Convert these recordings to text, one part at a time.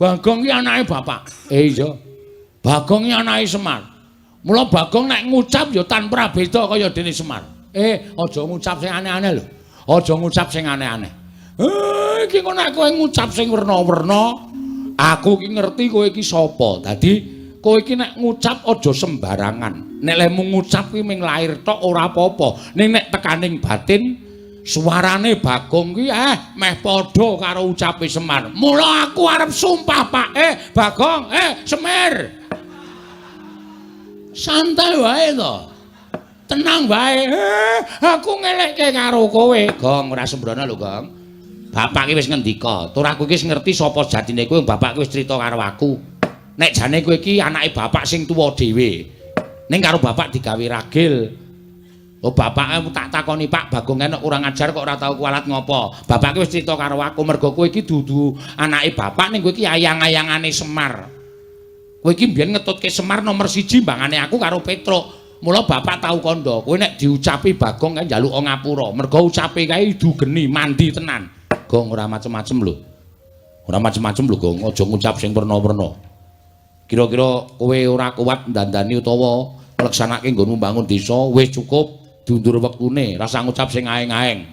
Bagong ki anake bapak. Iya. Bagong ki anake Semar. Mula Bagong nek ngucap ya tanpa beda kaya dene Semar. Aja ngucap sing aneh-aneh lho. Aja ngucap sing aneh-aneh. Iki kok nek kowe ngucap sing werna-werna, aku ki ngerti kowe iki sapa. Dadi kowe iki nek ngucap aja sembarangan. Nek lemu ngucap ki ming lair tok ora apa-apa. Ning nek tekaning batin suarane Bagong ki meh padha karo ucape Semar. Mula aku arep sumpah, Pak. Bagong, Semir. Santai wae to. Tenang wae. Aku ngelekke karo kowe. Gong, ora sembrono lho, Gong. Bapak ki wis ngendika, tur aku iki wis ngerti sapa jatine kowe. Bapak ki wis crita karo aku. Nek jane kowe iki anake bapak sing tuwa dhewe. Ning karo bapak digawe ragil. Oh bapak tak takoni Pak Bagong enek ora ngajar kok ora tau kualat ngopo. Bapak ki wis crita karo aku mergo kowe iki dudu anake bapak ning kowe iki ayang-ayangane Semar. Kowe iki mbiyen ngetutke Semar nomor 1 mbangane aku karo Petruk. Mula bapak tau kandha, kowe nek diucapi Bagong kae njaluk ngapura. Mergo ucape kae dugeni mandi tenan. Gong ora macem-macem lho. Ora macem-macem lho Gong, aja ngucap sing werna-werna. Kira-kira kowe ora kuat ndandani utawa ngleksanake nggonmu mbangun desa wis cukup. Diundur wektune, rasa ngucap sing aeng-aeng.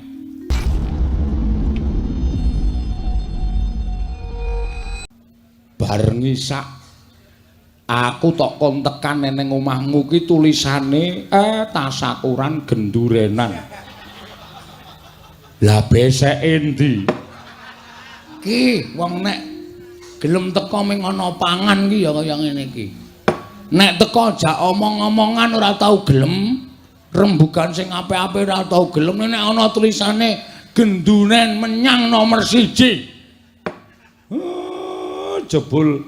Bar ngisak aku tok kon tekan ning omahmu ki tulisane tasakuran gendurenan. Lah besek endi? Ki wong nek gelem teko ming ana pangan ki ya kaya ngene iki. Nek teko jak omong-omongan ora tau gelem. Rembugan sing apik-apik ora tau gelem nek ana tulisane genduren menyang nomor 1. Jebul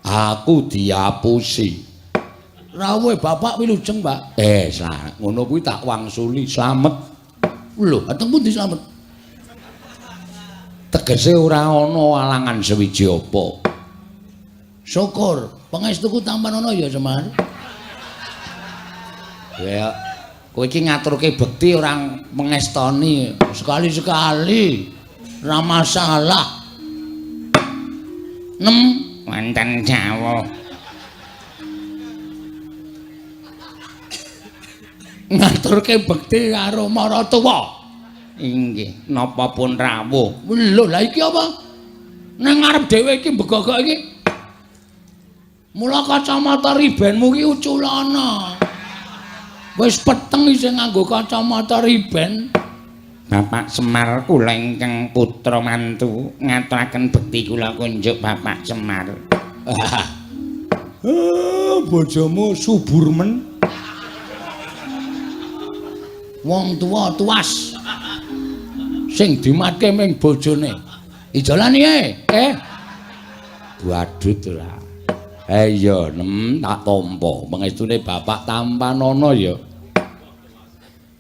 aku diapusi. Rawuhe bapak wilujeng, Pak. Ngono kuwi tak wangsuli slamet. Lho, ateng pundi slamet? Tegese ora ana alangan sewiji apa. Syukur, pangestuku tampan ana ya, Semar. Ya kowe iki ngaturke bekti orang mengestoni sekali-sekali ora masalah. 6 wonten Jawa. Ngaturke bekti karo maratuwa. Inggih, napa pun rawuh. Lho, lah iki apa? Nang ngarep dhewe iki begogok iki. Mula kacamata ribenmu ki uculana. Wis peteng isih nganggo kacamata riben. Bapak Semar kula ingkang putra mantu ngaturaken bekti kula kunjuk Bapak Semar. Bojomu subur men. Wong tuwa tuas. Sing dimatke ming bojone. Ijolani Waduh ora. Iya, tak tampa. Pangestune bapak tampanana ya.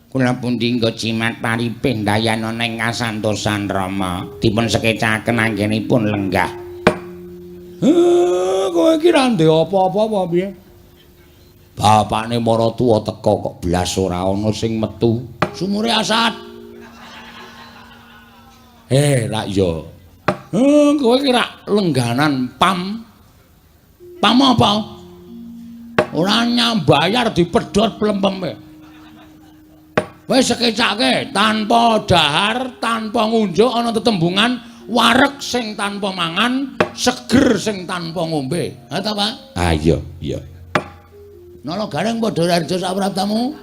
Kula pundi nggo cimat paripin dayana ing kasantosan Rama. Dipun sekecaken anggenipun lenggah. Kowe iki ra ndek apa-apa apa piye? Bapakne maratuwa teka kok blas ora ana sing metu. Sumure asat. Rak ya. Kowe iki rak lengganan pam. Pam apa? Ora nyambayar dipedhot plempeme. Wis sekecake tanpa dahar, tanpa ngunjuk ana tetembungan wareg sing tanpa mangan, seger sing tanpa ngombe. Ha ta, Pak? Iya, iya. Nala gareng padha raja sak praptamu.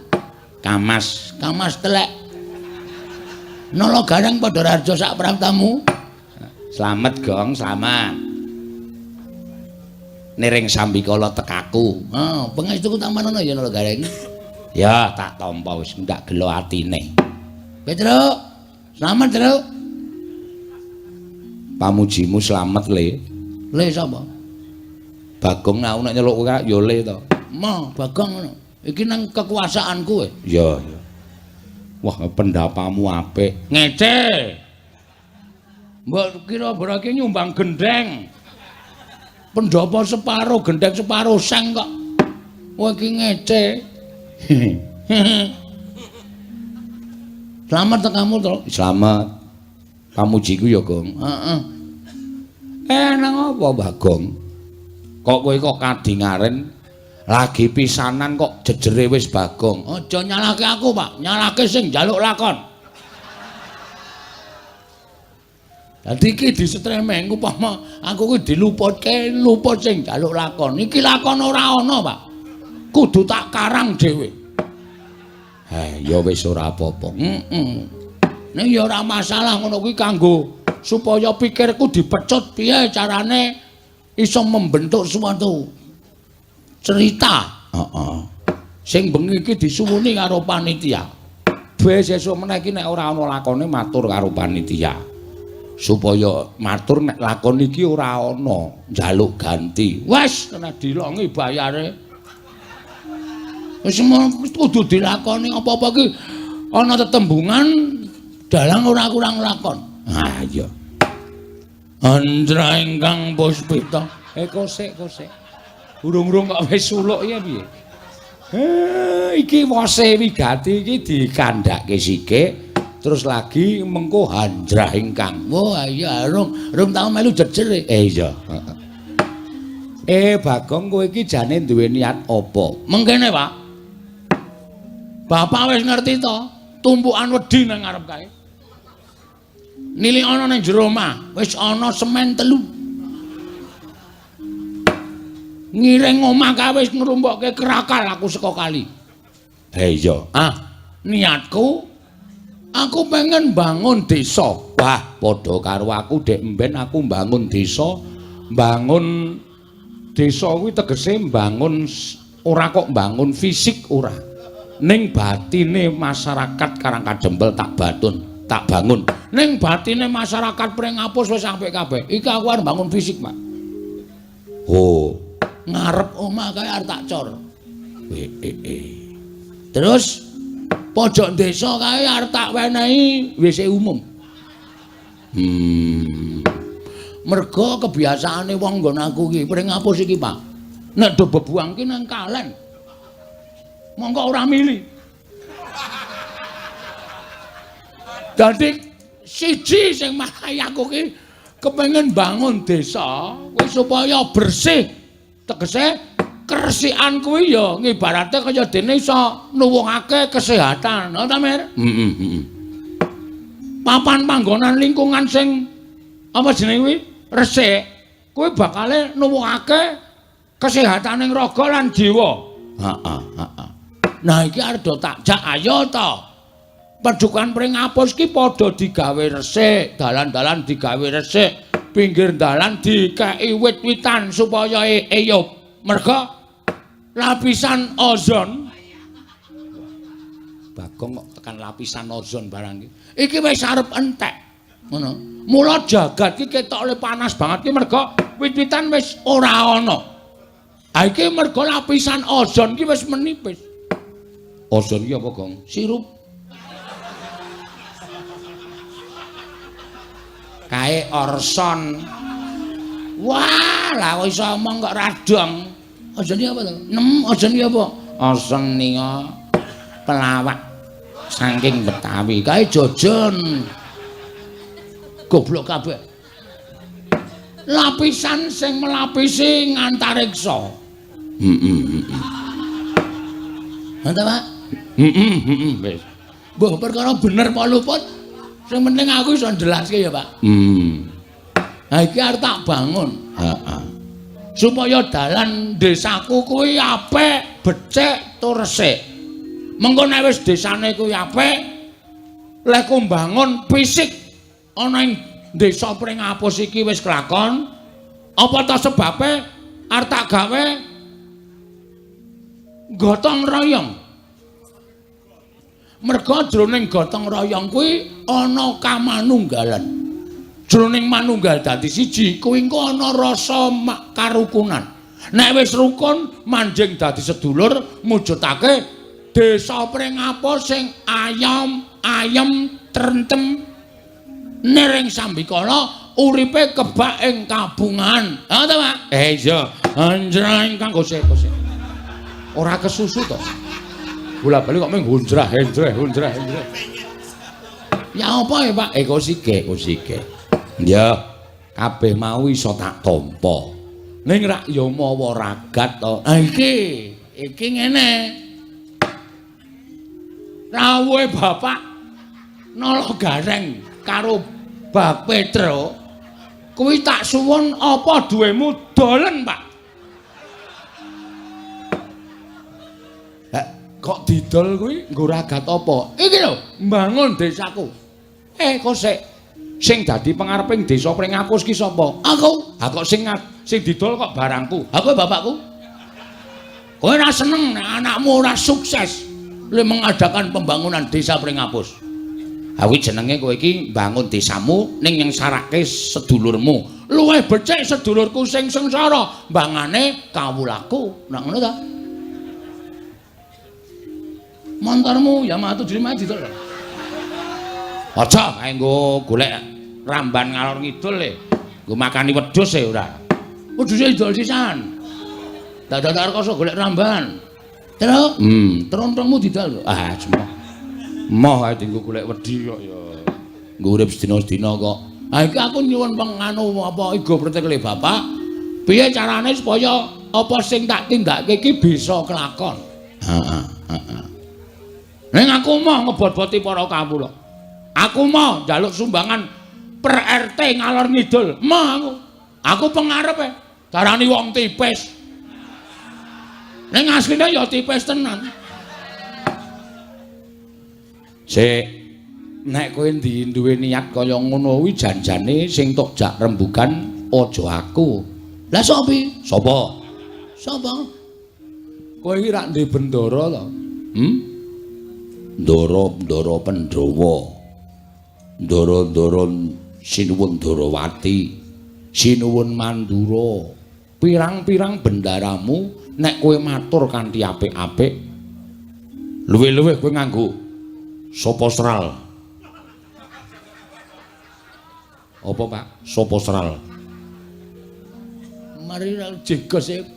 Kamas telek. Nala gareng padha raja sak praptamu. Slamet, Gong, slamet. Nering sambikala tekaku. Pangestuku tampanana ya nala gareng. Ya, tak tampa wis ndak gelo atine. Petruk, slamet, Truk. Pamujimu slamet, Le. Le sapa? Bagong aku nek nyeluk kowe ya Le to. Bagong ngono. Iki nang kekuasaanku kowe. Iya, iya. Wah, pendapamu apik. Ngece. Mbok kira berake nyumbang gendeng. Pendapa separo, gendeng separo seng kok. Wah, iki ngece. Selamat tekamu, Tru. Selamat. Pamujiku ya, Gong. Heeh. Nang apa Bagong? Kok kowe kok kadingaren lagi pisanan kok jejere wis Bagong. Aja nyalake aku, Pak. Nyalake sing njaluk lakon. Dadi iki disetremeng upama aku kuwi diluputke, luput sing njaluk lakon. Iki lakon ora ana, Pak. Kudu tak karang dhewe. Ya wis ora apa-apa. Nek ya ora masalah ngono kuwi kanggo supaya pikirku dipecut piye carane iso membentuk suatu cerita. Sing bengi iki disuwuni karo panitia. Besok meneh iki nek ora ana lakone matur karo panitia. Supaya matur nek lakon iki ora ana, njaluk ganti. Wes kena dilongi bayare. Wis kudu dilakoni apa-apa ki ana tetembungan dalang ora kurang lakon. Ha iya. Andra ingkang Puspita. Kosek. Urung-urung kok wis suluk ya piye? Iki wose wigati iki dikandhake sikik terus lagi mengko Handra ingkang. Wah iya rum tau melu jejer. Iya. Bagong kowe iki jane duwe niat apa? Mengkene, Pak. Bapak wis ngerti to, tumpukan wedi nang ngarep kae. Nili ana ning jero omah, wis ana semen 3. Ngiring omah kae wis ngrumpukke kerakal aku saka kali. Iya. Niatku aku pengen bangun desa. Wah, padha karo aku dek mben aku bangun desa. Bangun desa kuwi tegese bangun ora kok bangun fisik ora. Ning batine masyarakat Karangkadempel tak bangun. Ning batine masyarakat Pringapus wis apik kabeh. Iki aku arep bangun fisik, Pak. Oh, ngarep omah kae arep tak cor. Terus pojok desa kae arep tak wenehi WC umum. Mergo kebiasaane wong nggon aku iki Pringapus iki, Pak. Nek do bebuang ki nang kalen. Monggo ora milih. Dadi siji sing marai aku ki kepengin bangun desa kuwi supaya bersih. Tegese kersikan kuwi ya ngibarate kaya dene iso nuwuhake kesehatan, ta Mir? Papan panggonan lingkungan sing apa jenenge kuwi resik kuwi bakale nuwuhake kesehataning raga lan jiwa. Nah iki arep tak jak ayo to. Padukan Pringapus ki padha digawe resik, dalan-dalan digawe resik, pinggir dalan dikeki wit-witan supaya eyup. Merga lapisan ozon. Bagong kok tekan lapisan ozon barang iki. Iki wis arep entek. Ngono. Mula jagat ki ketok oleh panas banget ki merga wit-witan wis ora ana. Ha iki merga lapisan ozon ki wis menipis. Ozon ki apa, Gong? Sirup. Kae Orson. Wah, lah kok iso omong kok radong. Ozon ki apa to? Ozon ki apa? Ozon nika pelawak saking Betawi. Kae jojon. Goblok kabeh. Lapisan sing melapisi ngantariksa. Mantap, Pak? Wis. Mbah perkara bener apa luput? Sing penting aku iso ndelaske ya, Pak. Ha iki arep tak bangun. Supaya dalan desaku kuwi apik, becik, tur resik. Mengko nek wis desane kuwi apik, lek ku mbangun fisik ana ing desa Pringapus iki wis kelakon, apa ta sebabe arep tak gawe gotong royong. Merga jroning gotong royong kuwi ana kamanunggalan. Jroning manunggal dadi siji kuwi engko ana rasa karukunan. Nek wis rukun manjing dadi sedulur mujudake desa Pringapus sing ayem trentem nering sambikala uripe kebak ing kabungan. Ha ta, Pak? Iya. Anjrang kang gosek. Ora kesusu to. Bola-bali kok mung hunjrah. Ya apa ya, Pak? Kosike. Ya. kabeh mau iso tak tampa. Ning rak ya mawa ragat to. Iki ngene. Rawuhe bapak nala gareng karo Bak Petro kuwi tak suwun apa duwemu dolen, Pak? Kok didol kuwi nggo ragat apa? Iki lho, mbangun desaku. Kok sing dadi pengareping desa Pringapus ki sapa? Aku. Kok sing didol kok barangku. Kowe bapakku. Kowe ora seneng nek anakmu ora sukses le mengadakan pembangunan desa Pringapus. Kuwi jenenge kowe iki mbangun desamu ning yang sarake sedulurmu. Luwih becik sedulurku sing sengsara, mbangane kawulaku. Nek ngono ta? Montormu ya matu dirima didol. Aja kae nggo golek ramban ngalor ngidul e. Nggo makani wedhus e ora. Wedhuse didol sisan. Dadak rekoso golek ramban. Terus trontongmu didol. Semua. Moh ae dienggo golek wedi kok ya. Nggo urip sedina-sedina kok. Iki aku nyuwun penganu apa iga pretekle bapak. Piye carane supaya apa sing tak tindakake iki bisa kelakon. Heeh. Ning aku mau ngebot-boti para kawula. Aku mau njaluk sumbangan per RT ngalor ngidul. Mau aku. Aku pengarepe darani wong tipis. Ning asline ya tipis tenan. Nek kowe duwe niat kaya ngono kuwi janjane sing tok jak rembugan aja aku. Lah sapa? Sapa? Kowe iki rak ndek bendara to? Ndara Pandhawa. Ndara Sinuwun Darawati. Sinuwun Mandura. Pirang-pirang bendaramu nek kowe matur kanthi apik-apik. Luwih-luwih kowe nganggo soposral. Apa, Pak? Soposral. Mari jegose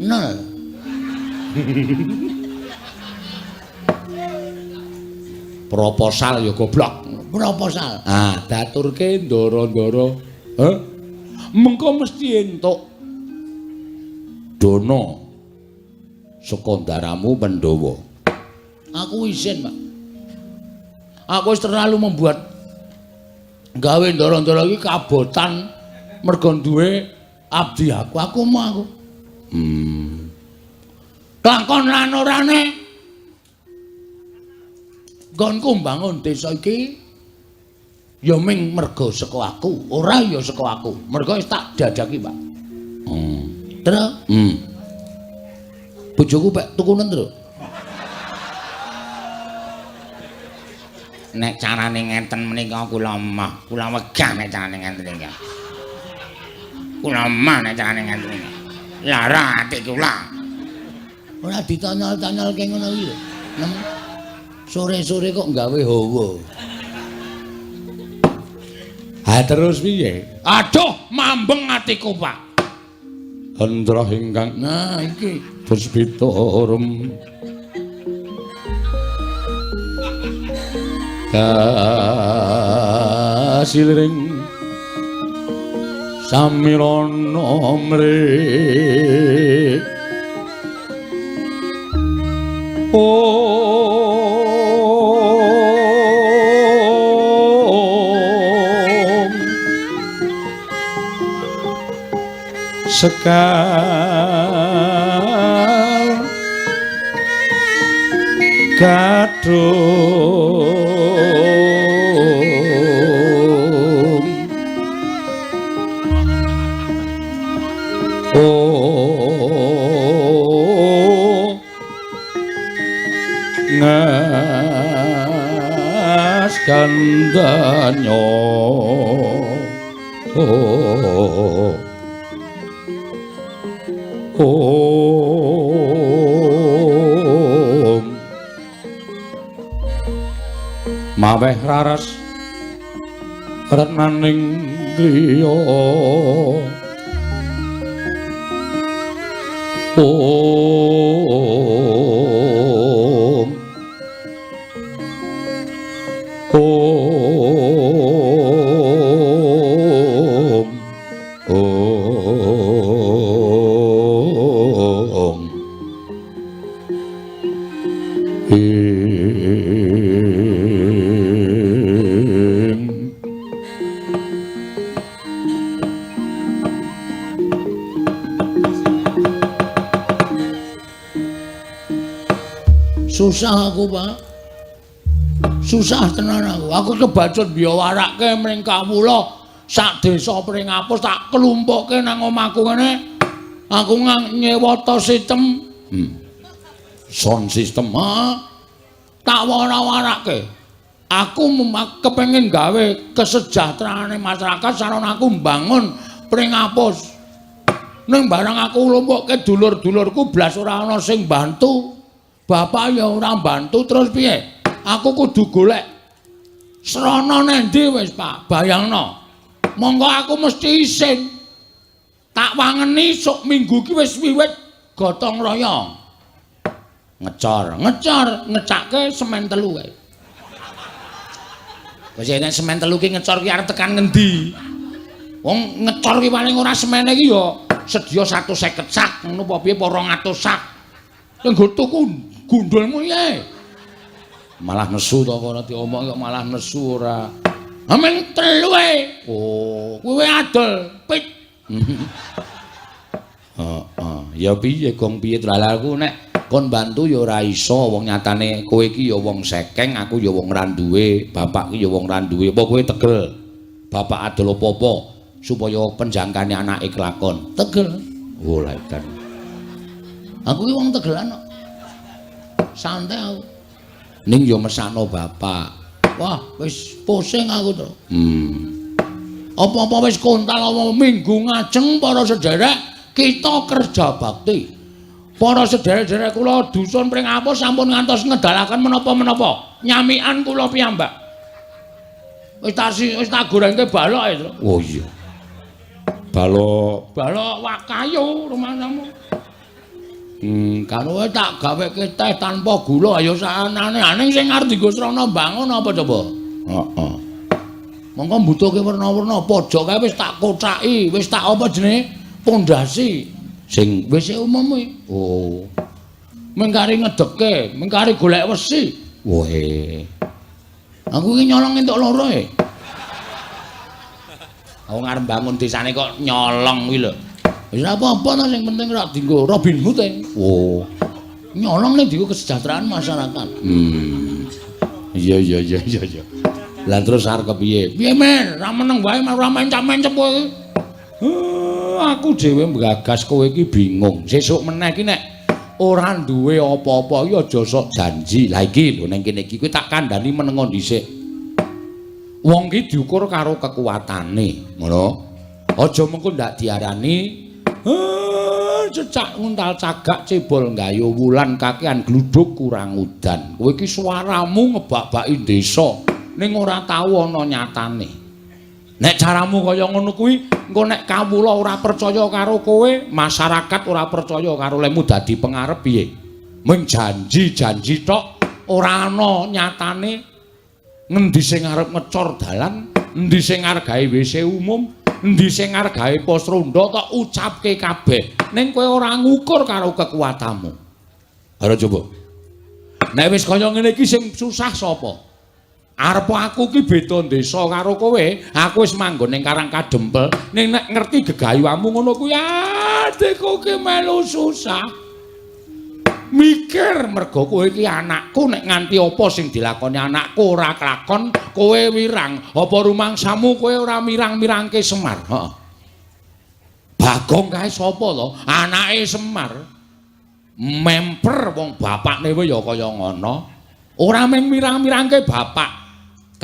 nel. Proposal ya goblok. Proposal. Daturke ndara-ndara. Mengko mesti entuk dana saka ndaramu Pandhawa. Aku isin, Pak. Aku wis terlalu membuat gawe ndara-ndara iki kabotan mergo duwe abdi aku. Aku mau aku. Lakon lan orane nggonku mbangun desa iki ya ming mergo saka aku, ora ya saka aku. Mergo wis tak dadaki, Pak. Terus? Bojoku pek tukunen terus. Nek carane ngenten menika kula mah, kula wegah nek carane ngenten iki. Kula mah nek carane ngenten iki. Lara ati kula. Ora ditanyal-tanyalke ngono iki lho. Sore-sore kok gawe hawa. Terus piye? Aduh, mambeng atiku, Pak. Hendra ingkang iki puspitorum kasilring samirana mrih sekar kadung ngas kandanya maweh raras renaning griya Susah aku, Pak. Susah tenan aku. Aku kebacut biawarake mring kawula sak desa Pringapus tak kelumpukke nang omahku ngene. Aku nyewata sistem sound system, tak wara-warake. Aku kepengin gawe kesejahteraane masyarakat saron aku mbangun Pringapus. Ning barang aku lumpukke dulur-dulurku blas ora ana sing bantu. Bapak ya ora bantu terus piye? Aku kudu golek srana nendi wis, Pak. Bayangno. Monggo aku mesti isin. Tak wangeni sok minggu ki wis wiwit gotong royong. Ngecor, ngecake semen 3 kae. Wis nek semen 3 ki ngecor ki arep tekan ngendi? Wong ngecor ki paling ora semene ki ya sedia 150 sak, ngono apa piye 200 sak. Sing go tuku gundulmu ya. Malah nesu to ora diomong kok malah nesu ora. Ameng 3 ae. Oh, kuwi adol, pit. Ya piye gong piye dalaku nek kon bantu ya ora iso wong nyatane kowe iki ya wong sekeng, aku ya wong ra duwe, bapak ki ya wong ra duwe. Apa kowe tegel? Bapak adol apa-apa supaya penjangkane anake kelakon. Tegel. Oh, lha edan. Aku ki wong tegelan kok. Santai aku. Ning yo mesakno bapak. Wah, wis pusing aku to. Apa-apa wis kontal apa minggu ngajeng para sederek kita kerja bakti. Para sederek-sederek kula dusun Pringapus sampun ngantos ngedalaken menapa-menapa. Nyamikan kula piyambak. Wis tak gorengke balok itu. Oh iya. Balok wakayu rumahmu. Karo tak gaweke teh tanpa gula ya sanane. Aning sing arep dienggo srana bangun apa coba? Heeh. Monggo mbutuhke werna-werna pojok kae wis tak kocaki, wis tak apa jenenge? Pondasi sing wis umum kuwi. Oh. Mengkari ngedekke, mengkari golek wesi. Woe. Aku iki nyolong entuk loro e. Aku ngarep bangun desane kok nyolong kuwi lho. Wis apa-apa ta sing penting rak dienggo Robin Hood e. Oh. Nyolong ning dienggo kesejahteraan masyarakat. Iya. Lah terus arep kepiye? Piye men? Ra meneng wae ora mencap-mencep kowe. Aku dhewe mgagas kowe iki bingung. Sesuk meneh iki nek ora duwe apa-apa iki aja sok janji. Lah iki lho ning kene iki kowe tak kandhani menengo dhisik. Wong iki diukur karo kekuatane, ngono. Aja mengko ndak diarani cecak nguntal cagak cebol nggayo wulan kakean gluduk kurang udan. Kowe iki suaramu ngebak-baki desa ning ora tau ana nyatane. Nek caramu kaya ngono kuwi, engko nek kawula ora percaya karo kowe, masyarakat ora percaya karo lemu dadi pengarep piye? Mung janji-janji tok, ora ana nyatane. Ngendi sing arep ngecor dalan, endi sing arep gawe WC umum, endi sing arep gawe pos ronda tok ucapke kabeh. Ning kowe ora ngukur karo kekuatanmu. Ayo coba. Nek wis kaya ngene iki sing susah sapa? Arep aku ki beda desa karo kowe, aku wis manggon ning Karang Kadempel, ning nek ngerti gegayuhanmu ngono kuwi adekku ki melu susah. Mikir mergo kowe iki anakku nek nganti apa sing dilakoni anakku ora kelakon, kowe wirang. Apa rumangsamu kowe ora mirang-mirangke Semar? Heeh. Bagong kae sapa to? Anake Semar. Memper wong bapakne wae ya kaya ngono. Ora mung mirang-mirangke bapak.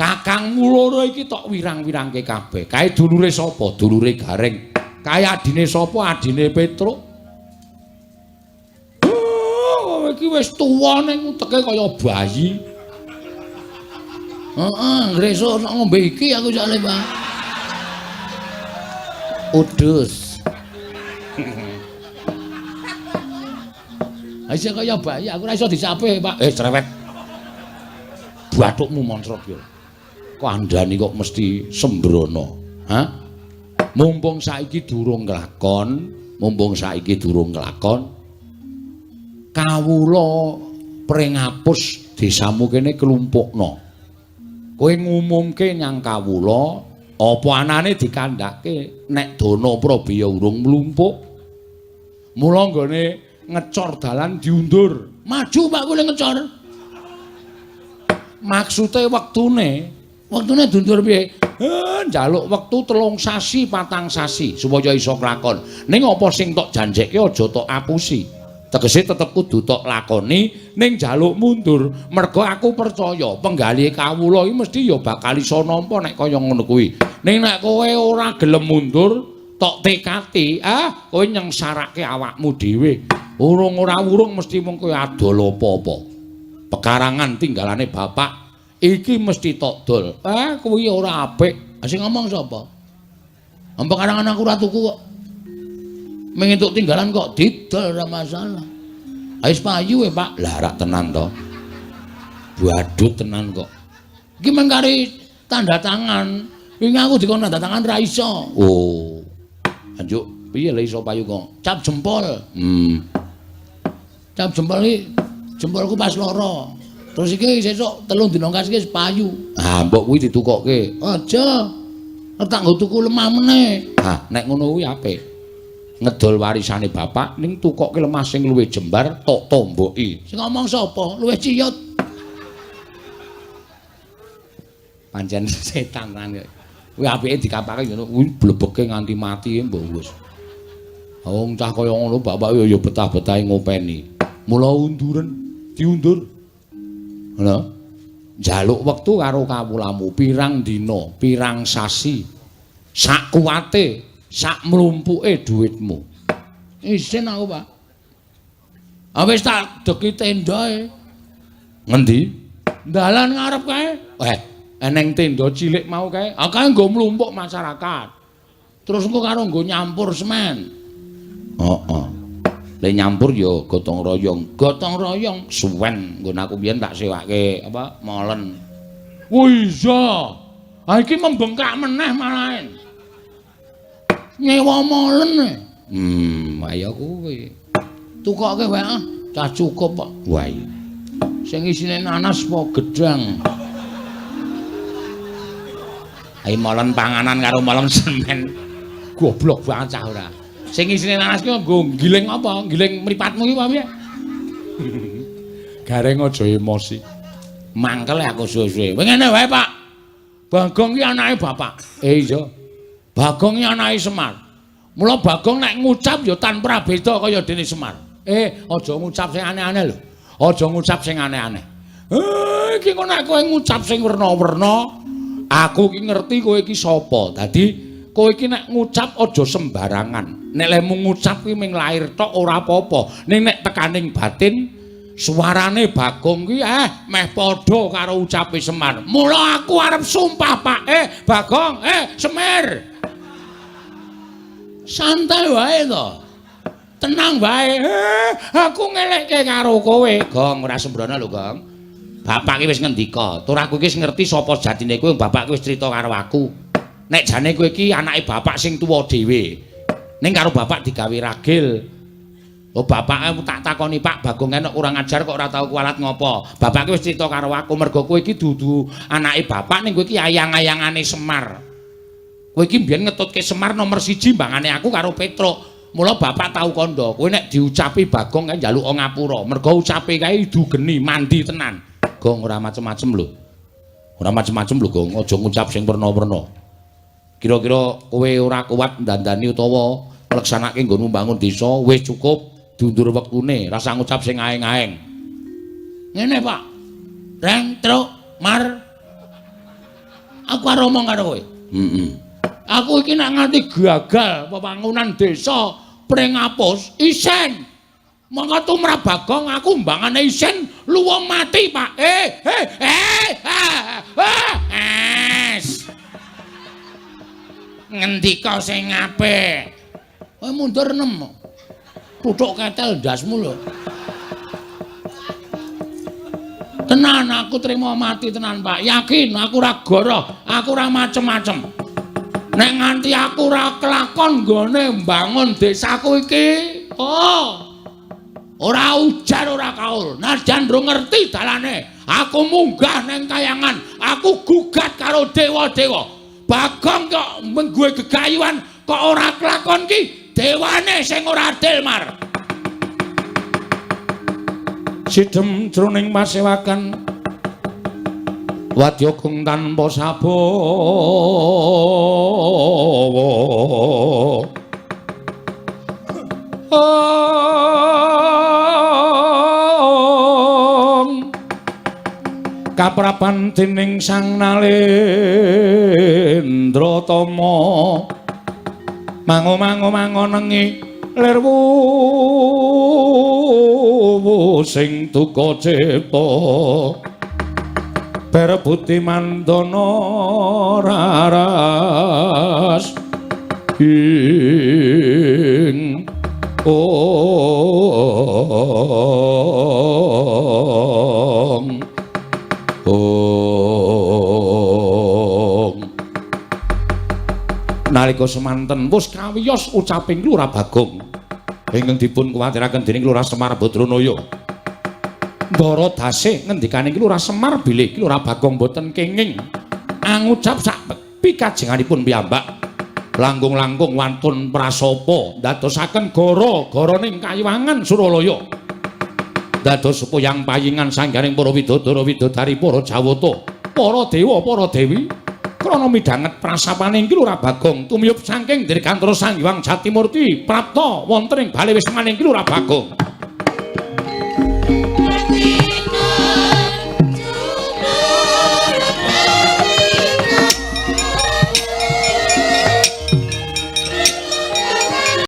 Kakangmu loro iki tok wirang-wirangke kabeh. Kae dulure sapa? Dulure Gareng. Kae adine sapa? Adine Petruk. Kowe iki wis tuwa ning uteke kaya bayi. Heeh, ngresuk ngombe iki aku jale, Pak. Udus. Aja kaya bayi, aku ora iso disape, Pak. Cerewet. Bathukmu monsrot yo. Kandhani kok mesti sembrono. Hah? Mumpung saiki durung kelakon, kawula Pringapus desamu kene kelumpukna. Kowe ngumumke nyang kawula, apa anane dikandhake nek Dana Prabaya urung mlumpuk. Mula nggone ngecor dalan diundur. Maju Pak kowe ngecor. Maksude wektune dundur piye? Njaluk wektu 3 sasi 4 sasi supaya iso klakon. Ning apa sing tok janjekke aja tok apusi. Tegese tetep kudu tok lakoni ning njaluk mundur. Merga aku percaya penggalih kawula iki mesti ya bakal iso nampa nek kaya ngono kuwi. Ning nek kowe ora gelem mundur, tok tekati, kowe nyengsarake awakmu dhewe. Urung ora wurung mesti mung kowe adol apa-apa. Pekarangan tinggalane bapak iki mesti tok dol. Kuwi ora apik. Sing ngomong sapa? Ampun karangan aku ora tuku kok. Mengentuk tinggalan kok didol ora masalah. Wis payu Pak. Lah rak tenan to. Badut tenan kok. Iki mengkari tanda tangan. Wingi aku dikon tanda tangan ra iso. Oh. Anjuk, piye lek iso payu kok? Cap jempol. Cap jempol iki jempolku pas lara. Terus iki sesuk 3 dina kas iki payu. Mbok kuwi ditukokke. Aja. Tak nggo tuku lemah meneh. Nek ngono kuwi apik. Ngedol warisane bapak ning tukokke lemah sing luwih jembar tok tomboki. Sing ngomong sapa? Luwih ciyut. Pancen setan kan. Kuwi apike dikapake ngono kuwi blebeke nganti mati mbok wis. Wong cah kaya ngono bapak ya betah-betahe ngopeni. Mula unduren diundur. Ngono. Njaluk wektu karo kawulamu pirang dina, pirang sasi. Sak kuwate, sak mlumpuke dhuwitmu. Isin aku, Pak. Wis tak deki tendae. Ngendi? Dalan ngarep kae. Eneng tenda cilik mau kae. Kae nggo mlumpuk masyarakat. Terus engko karo nggo nyampur semen. Lek nyampur ya gotong royong suwen nggon aku biyen tak sewake apa molen. Wih iya. Iki membengkak meneh malahan. Nyewa molen. Ayo kuwi. Tukokke wae cah cukup kok. Wah iya. Sing isine nanas apa gedang. Ayo molen panganan karo molen semen. Goblok banget cah ora. Sing isine nanas ki nggo giling apa? Giling mripatmu ki apa piye? Gareng aja emosi. Mangkel aku suwe-suwe. Ngene wae, Pak. Bagong ki anake bapak. Iya. Bagong ki anake Semar. Mula Bagong nek ngucap ya tanpa beda kaya dene Semar. Aja ngucap sing aneh-aneh lho. Aja ngucap sing aneh-aneh. Iki kok nek kowe ngucap sing werna-werna, aku ki ngerti kowe iki sapa. Dadi kowe iki nek ngucap aja sembarangan. Nek lemu ngucap kuwi ming lair tok ora apa-apa. Ning nek tekaning batin suarane Bagong kuwi meh padha karo ucape Semar. Mula aku arep sumpah, Pak. Bagong, Semar. Santai wae to. Tenang wae. Aku ngelekke karo kowe. Gong ora sembrono lho, Gong. Bapak ki wis ngendika, tur aku iki ngerti sapa jatine kowe, bapak ki wis crita karo aku. Nek jane kowe iki anake bapak sing tuwa dhewe. Ning karo bapak digawe ragil. Bapak tak takoni, Pak, Bagong enek kurang ajar kok ora tau kualat ngopo. Bapak ki wis crita karo aku mergo kowe iki dudu anake bapak ning kowe iki ayang-ayangane Semar. Kowe iki mbiyen ngetutke Semar nomor 1 mbangane aku karo Petruk. Mula bapak tau kandha, kowe nek diucapi Bagong kae njaluk ngapura. Mergo ucape kae dugeni mandi tenan. Gong ora macem-macem lho. Ora macem-macem lho, Gong. Aja ngucap sing werna-werna. Kira-kira kowe ora kuat ndandani utawa ngleksanake nggonmu mbangun desa, wis cukup diundur wektune, rasa ngucap sing aeng-aeng. Ngene, Pak. Reng, Truk, Mar. Aku arep ngomong karo kowe. Aku iki nek nganti gagal pembangunan desa pring ngapus isen. Monggo tumrap Bagong aku mbangane isen luwung mati, Pak. Ngendika sing apik. Kowe mundur nem. Tuthuk ketel ndasmu lho. Tenan aku trimo mati tenan, Pak. Yakin aku ora goroh, aku ora macem-macem. Nek nganti aku ora kelakon nggone mbangun desaku iki, ora ujar ora kaul. Najan ndro ngerti dalane, aku munggah neng kayangan, aku gugat karo dewa-dewa. Bagong kok mengguwe gegayuhan kok ora kelakon ki, dewane sing ora adil, Mar. Sidhem jroning masewakan wadya kung tanpa sabawa kaprapan dening Sang Nalendra Tama mango-mango-mangonengi lerwu sing duka cipta berebuti mandana raras ing nalika semanten wus kawiyos ucaping Lurah Bagong ingkang dipun kuwatiraken dening Lurah Semar Badranaya ndara dasih ngendikaning Lurah Semar bilih Lurah Bagong boten kenging angucap sak pikajenganipun piyambak langkung-langkung wantun prasapa ndadosaken gara-garaning Kayiwangan Suralaya dados supayang payingan sanggaring para widodara-widodari para Jawata para dewa para dewi krana midhanget prasapaning Lurah Bagong tumiyup saking Dirgantara Sang Hyang Jatimurti prapta wonten ing bale wismaning Lurah Bagong